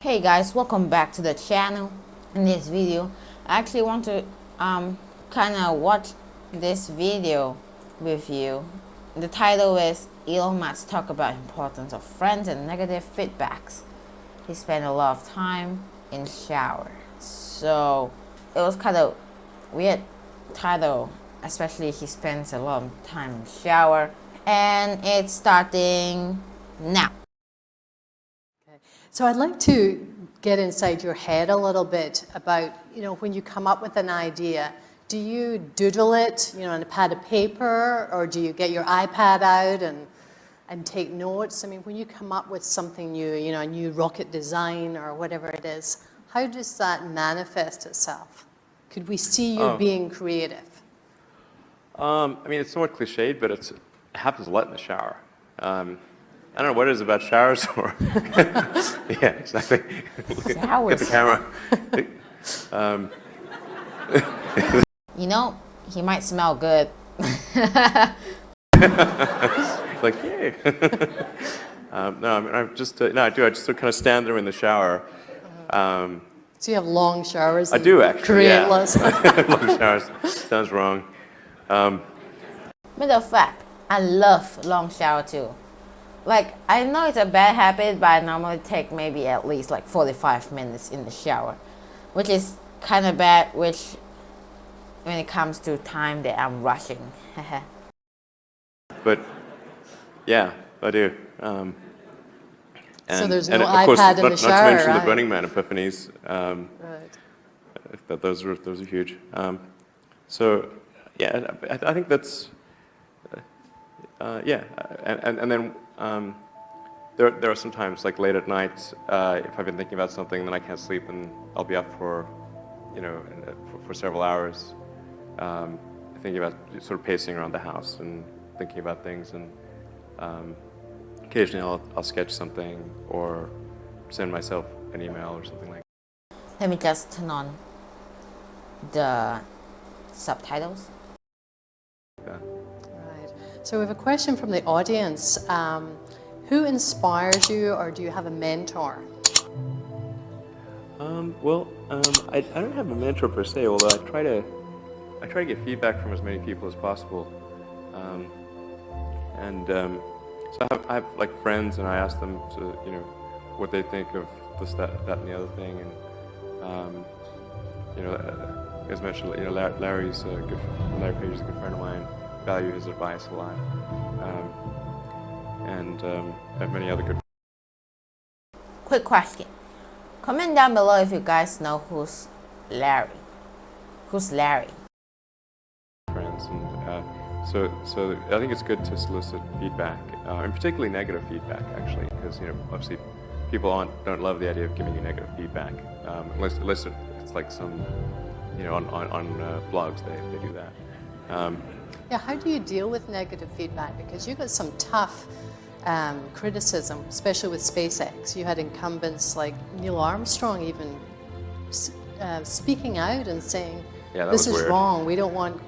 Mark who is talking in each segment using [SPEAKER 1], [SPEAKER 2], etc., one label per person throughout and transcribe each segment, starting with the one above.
[SPEAKER 1] Hey guys, welcome back to the channel. In this video, I actually want to kind of watch this video with you. The title is Elon Musk talk about importance of friends and negative feedbacks. He spent a lot of time in shower, so it was kind of weird title, especially he spends a lot of time in shower, and it's starting now.
[SPEAKER 2] So I'd like to get inside your head a little bit about, when you come up with an idea, do you doodle it, on a pad of paper, or do you get your iPad out and take notes? I mean, when you come up with something new, a new rocket design or whatever it is, how does that manifest itself? Could we see you being creative?
[SPEAKER 3] I mean, it's somewhat cliched, but it happens a lot in the shower. I don't know what it is about showers or yeah, exactly.
[SPEAKER 1] Showers.
[SPEAKER 3] Get the camera.
[SPEAKER 1] He might smell good.
[SPEAKER 3] Like, yay. No, I mean, I just I do. I just kind of stand there in the shower.
[SPEAKER 2] So you have long showers?
[SPEAKER 3] I do actually. Yeah. Long showers. Sounds wrong.
[SPEAKER 1] Matter of fact, I love long shower too. Like, I know it's a bad habit, but I normally take maybe at least like 45 minutes in the shower, which is kind of bad, when it comes to time that I'm rushing.
[SPEAKER 3] But yeah, I do.
[SPEAKER 2] So there's no
[SPEAKER 3] and of
[SPEAKER 2] iPad
[SPEAKER 3] course,
[SPEAKER 2] in the
[SPEAKER 3] not
[SPEAKER 2] shower,
[SPEAKER 3] to mention
[SPEAKER 2] right?
[SPEAKER 3] the Burning Man epiphanies.
[SPEAKER 2] Right.
[SPEAKER 3] Those are huge. So yeah, I think that's yeah, and then there are some times, like late at night, if I've been thinking about something, then I can't sleep, and I'll be up for several hours, thinking about, sort of pacing around the house and thinking about things, and occasionally I'll sketch something or send myself an email or something like that.
[SPEAKER 1] Let me just turn on the subtitles.
[SPEAKER 3] Yeah.
[SPEAKER 2] Right. So we have a question from the audience. Who inspires you, or do you have a mentor?
[SPEAKER 3] I don't have a mentor per se, although I try to get feedback from as many people as possible. So I have like friends, and I ask them to, what they think of this, that, and the other thing, and as mentioned, Larry Page is a good friend of mine. Value his advice a lot, and I have many other good.
[SPEAKER 1] Quick question. Comment down below if you guys know who's Larry. Who's Larry?
[SPEAKER 3] Friends, and so I think it's good to solicit feedback, and particularly negative feedback, actually, because obviously people don't love the idea of giving you negative feedback, unless it's like some on blogs they do that.
[SPEAKER 2] Yeah, how do you deal with negative feedback? Because you got some tough criticism, especially with SpaceX. You had incumbents like Neil Armstrong even speaking out and saying, this is
[SPEAKER 3] weird.
[SPEAKER 2] wrong. We don't want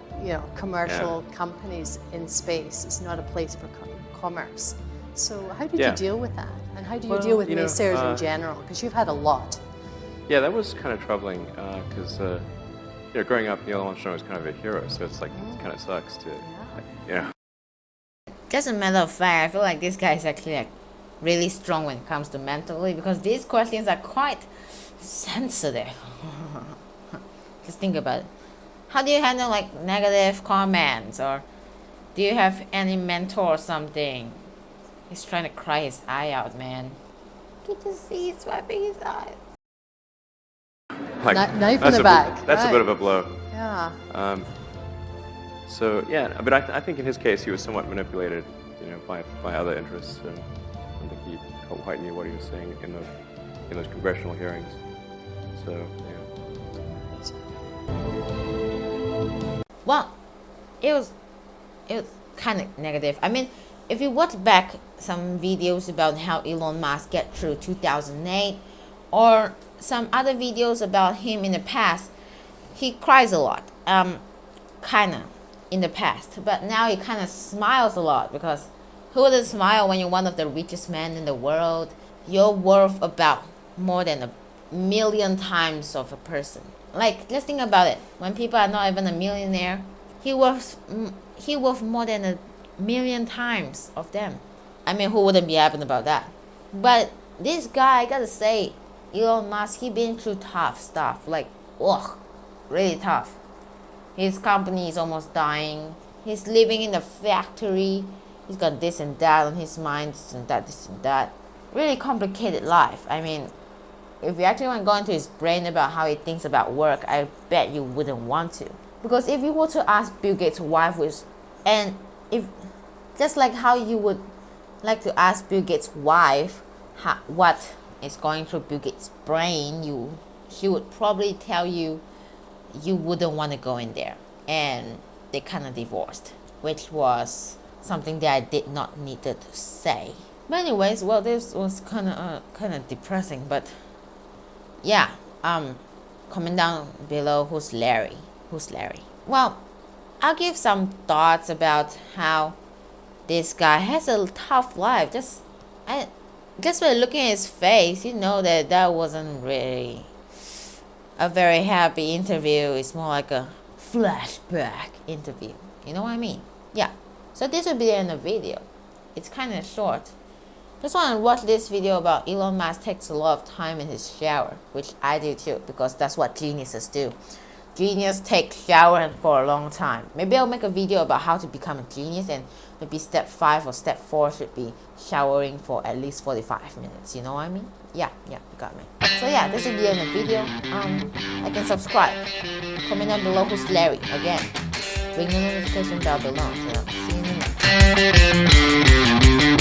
[SPEAKER 2] commercial companies in space. It's not a place for commerce. So how did you deal with that? And how do you deal with naysayers in general? Because you've had a lot.
[SPEAKER 3] Yeah, that was kind of troubling because growing up, Neil Armstrong was kind of a hero, so it's like it kind of sucks to,
[SPEAKER 1] Just a matter of fact, I feel like this guy is actually like really strong when it comes to mentally, because these questions are quite sensitive. Just think about it. How do you handle like negative comments, or do you have any mentor or something? He's trying to cry his eye out, man. You can just see he's wiping his eyes.
[SPEAKER 3] Like,
[SPEAKER 2] knife in the back.
[SPEAKER 3] That's a bit of a blow.
[SPEAKER 2] Yeah.
[SPEAKER 3] So yeah, but I think in his case he was somewhat manipulated, by other interests, and I think he quite knew what he was saying in those congressional hearings. So yeah.
[SPEAKER 1] Well, it was kind of negative. I mean, if you watch back some videos about how Elon Musk get through 2008, or some other videos about him in the past, he cries a lot, kinda in the past, but now he kind of smiles a lot, because who wouldn't smile when you're one of the richest men in the world? You're worth about more than 1,000,000 times of a person. Like, just think about it. When people are not even a millionaire, he worth more than 1,000,000 times of them. I mean, who wouldn't be happy about that? But this guy, I gotta say, Elon Musk, he been through tough stuff. Like, really tough. His company is almost dying. He's living in a factory. He's got this and that on his mind, this and that. Really complicated life. I mean, if you actually want to go into his brain about how he thinks about work, I bet you wouldn't want to. Because if you were to ask Bill Gates' wife, just like how you would like to ask Bill Gates' wife what is going through Bill Gates' brain, she would probably tell you wouldn't want to go in there. And they kind of divorced, which was something that I did not need to say. But anyways, well, this was kind of depressing. But yeah, comment down below who's Larry. Well, I'll give some thoughts about how this guy has a tough life. Just by looking at his face, you know that wasn't really a very happy interview. It's more like a flashback interview. You know what I mean? Yeah. So this will be the end of the video. It's kind of short. Just want to watch this video about Elon Musk takes a lot of time in his shower, which I do too, because that's what geniuses do. Genius take shower for a long time. Maybe I'll make a video about how to become a genius, and maybe step 5 or step 4 should be showering for at least 45 minutes. You know what I mean? Yeah, you got me. So yeah, this will be the end of the video. Like and subscribe. Comment down below who's Larry. Again, ring the notification bell below. So see you in the next.